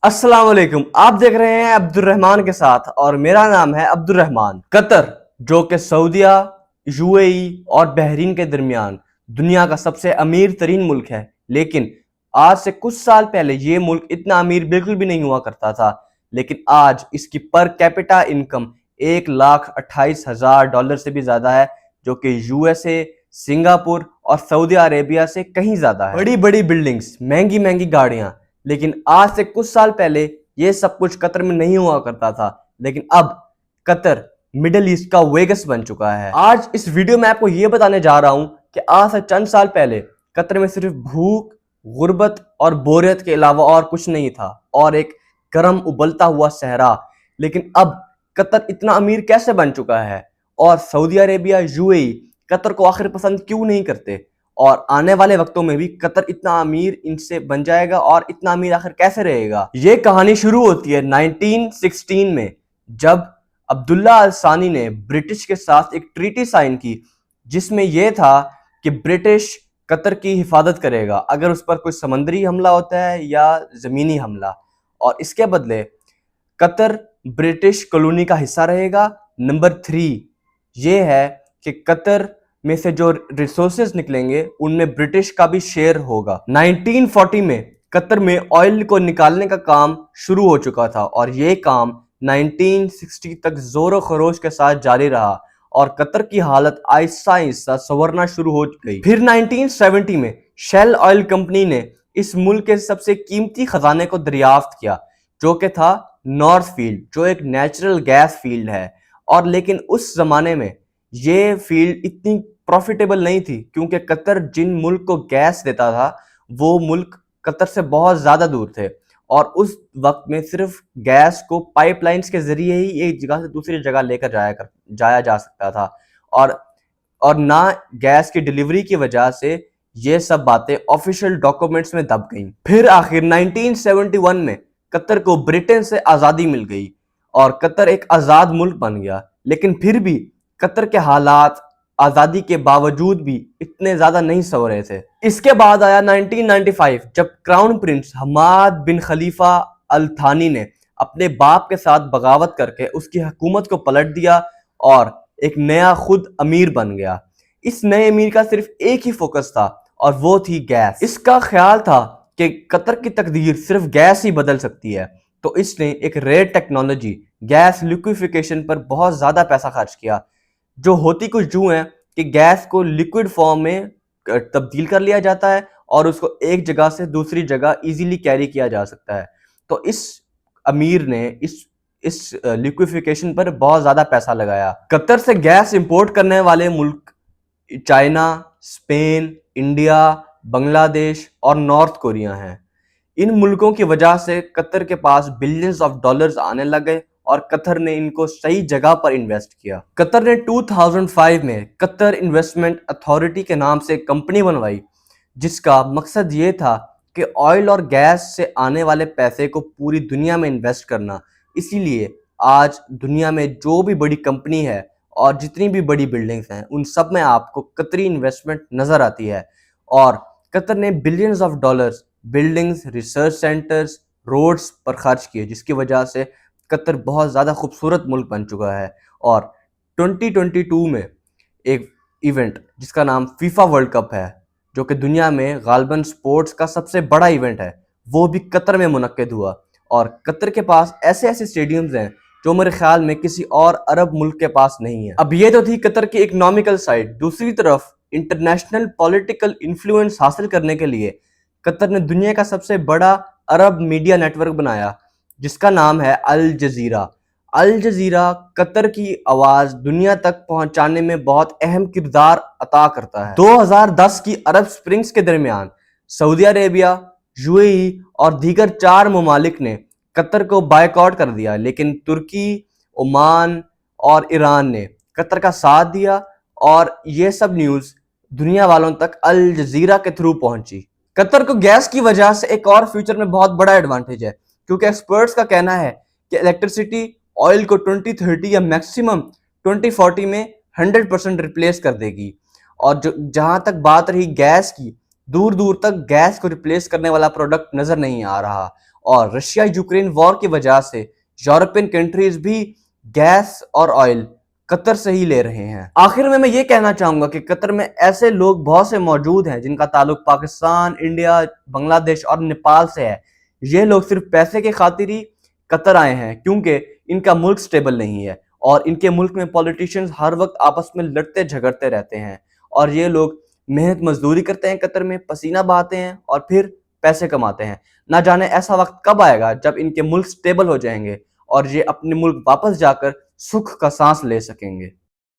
अस्सलाम वालेकुम। आप देख रहे हैं अब्दुर्रहमान के साथ और मेरा नाम है अब्दुर्रहमान। कतर जो कि सऊदीया, यूएई और बहरीन के दरमियान दुनिया का सबसे अमीर तरीन मुल्क है, लेकिन आज से कुछ साल पहले ये मुल्क इतना अमीर बिल्कुल भी नहीं हुआ करता था। लेकिन आज इसकी पर कैपिटा इनकम $1,28,000 से भी ज़्यादा है, जो कि यूएसए, सिंगापुर और सऊदी अरेबिया से कहीं ज़्यादा है। बड़ी बड़ी बिल्डिंग्स, महंगी महंगी गाड़ियाँ, लेकिन आज से कुछ साल पहले ये सब कुछ कतर में नहीं हुआ करता था। लेकिन अब कतर मिडिल ईस्ट का वेगस बन चुका है। आज इस वीडियो में आपको ये बताने जा रहा हूं कि आज से चंद साल पहले कतर में सिर्फ भूख, गुर्बत और बोरियत के अलावा और कुछ नहीं था, और एक गर्म उबलता हुआ सहरा। लेकिन अब कतर इतना अमीर कैसे बन चुका है, और सऊदी अरेबिया, यूएई कतर को आखिर पसंद क्यों नहीं करते, और आने वाले वक्तों में भी कतर इतना अमीर इनसे बन जाएगा और इतना अमीर आखिर कैसे रहेगा। ये कहानी शुरू होती है 1916 में, जब अब्दुल्ला अल सानी ने ब्रिटिश के साथ एक ट्रीटी साइन की, जिसमें यह था कि ब्रिटिश कतर की हिफाजत करेगा अगर उस पर कोई समंदरी हमला होता है या ज़मीनी हमला, और इसके बदले कतर ब्रिटिश कॉलोनी का हिस्सा रहेगा। नंबर 3 ये है कि कतर में से जो रिसोर्सेज निकलेंगे उनमें ब्रिटिश का भी शेयर होगा। 1940 में कतर में ऑयल को निकालने का काम शुरू हो चुका था, और ये काम 1960 तक जोरों खरोश के साथ जारी रहा, और कतर की हालत आहिस्ता आहिस्ता संवरना शुरू हो गई। फिर 1970 में शेल ऑयल कंपनी ने इस मुल्क के सबसे कीमती खजाने को दरियाफ्त किया, जो कि था नॉर्थ फील्ड, जो एक नेचुरल गैस फील्ड है। और लेकिन उस जमाने में ये फील्ड इतनी प्रॉफिटेबल नहीं थी, क्योंकि कतर जिन मुल्क को गैस देता था वो मुल्क कतर से बहुत ज़्यादा दूर थे, और उस वक्त में सिर्फ गैस को पाइपलाइंस के ज़रिए ही एक जगह से दूसरी जगह लेकर जाया जा सकता था, और ना गैस की डिलीवरी की वजह से ये सब बातें ऑफिशियल डॉक्यूमेंट्स में दब गईं। फिर आखिर 1971 में कतर को ब्रिटेन से आज़ादी मिल गई और कतर एक आज़ाद मुल्क बन गया। लेकिन फिर भी कतर के हालात आज़ादी के बावजूद भी इतने ज़्यादा नहीं सव रहे थे। इसके बाद आया 1995, जब क्राउन प्रिंस हमाद बिन खलीफा अल थानी ने अपने बाप के साथ बगावत करके उसकी हुकूमत को पलट दिया और एक नया खुद अमीर बन गया। इस नए अमीर का सिर्फ एक ही फोकस था, और वो थी गैस। इसका ख्याल था कि कतर की तकदीर सिर्फ गैस ही बदल सकती है, तो इसने एक रेयर टेक्नोलॉजी गैस लिक्विफिकेशन पर बहुत ज़्यादा पैसा खर्च किया, जो होती कुछ यूं है कि गैस को लिक्विड फॉर्म में तब्दील कर लिया जाता है और उसको एक जगह से दूसरी जगह इजीली कैरी किया जा सकता है। तो इस अमीर ने इस लिक्विफिकेशन पर बहुत ज़्यादा पैसा लगाया। कतर से गैस इंपोर्ट करने वाले मुल्क चाइना, स्पेन, इंडिया, बांग्लादेश और नॉर्थ कोरिया हैं। इन मुल्कों की वजह से कतर के पास बिलियंस ऑफ डॉलर्स आने लगे, और कतर ने इनको सही जगह पर इन्वेस्ट किया। कतर ने 2005 में कतर इन्वेस्टमेंट अथॉरिटी के नाम से कंपनी बनवाई, जिसका मकसद ये था कि ऑयल और गैस से आने वाले पैसे को पूरी दुनिया में इन्वेस्ट करना। इसीलिए आज दुनिया में जो भी बड़ी कंपनी है और जितनी भी बड़ी बिल्डिंग्स हैं, उन सब में आपको कतरी इन्वेस्टमेंट नज़र आती है। और कतर ने billions of dollars buildings, research centres, roads पर खर्च किए, जिसकी वजह से कतर बहुत ज़्यादा खूबसूरत मुल्क बन चुका है। और 2022 में एक इवेंट जिसका नाम फीफा वर्ल्ड कप है, जो कि दुनिया में गालबन स्पोर्ट्स का सबसे बड़ा इवेंट है, वो भी कतर में मुनक्किद हुआ। और कतर के पास ऐसे ऐसे स्टेडियम्स हैं जो मेरे ख्याल में किसी और अरब मुल्क के पास नहीं है। अब ये तो थी कतर की इकोनॉमिकल साइड। दूसरी तरफ इंटरनेशनल पॉलिटिकल इन्फ्लुएंस हासिल करने के लिए कतर ने दुनिया का सबसे बड़ा अरब मीडिया नेटवर्क बनाया, जिसका नाम है अल जजीरा। अल जजीरा कतर की आवाज़ दुनिया तक पहुंचाने में बहुत अहम किरदार अता करता है। 2010 की अरब स्प्रिंग्स के दरमियान सऊदी अरेबिया, यूएई और दीगर 4 ममालिक ने कतर को बायकॉट कर दिया, लेकिन तुर्की, ओमान और ईरान ने कतर का साथ दिया, और ये सब न्यूज़ दुनिया वालों तक अल जजीरा के थ्रू पहुंची। कतर को गैस की वजह से एक और फ्यूचर में बहुत बड़ा एडवांटेज है, क्योंकि एक्सपर्ट्स का कहना है कि इलेक्ट्रिसिटी ऑयल को 2030 या मैक्सिमम 2040 में 100% रिप्लेस कर देगी। और जहां तक बात रही गैस की, दूर दूर तक गैस को रिप्लेस करने वाला प्रोडक्ट नज़र नहीं आ रहा। اور رشیا یوکرین وار کی وجہ سے یورپین کنٹریز بھی گیس اور آئل قطر سے ہی لے رہے ہیں۔ آخر میں یہ کہنا چاہوں گا کہ قطر میں ایسے لوگ بہت سے موجود ہیں جن کا تعلق پاکستان، انڈیا، بنگلہ دیش اور نیپال سے ہے۔ یہ لوگ صرف پیسے کے خاطر ہی قطر آئے ہیں کیونکہ ان کا ملک سٹیبل نہیں ہے اور ان کے ملک میں پولیٹیشنز ہر وقت آپس میں لڑتے جھگڑتے رہتے ہیں، اور یہ لوگ محنت مزدوری کرتے ہیں قطر میں، پسینہ بہاتے ہیں اور پھر پیسے کماتے ہیں۔ نہ جانے ایسا وقت کب آئے گا جب ان کے ملک سٹیبل ہو جائیں گے اور یہ اپنے ملک واپس جا کر سکھ کا سانس لے سکیں گے۔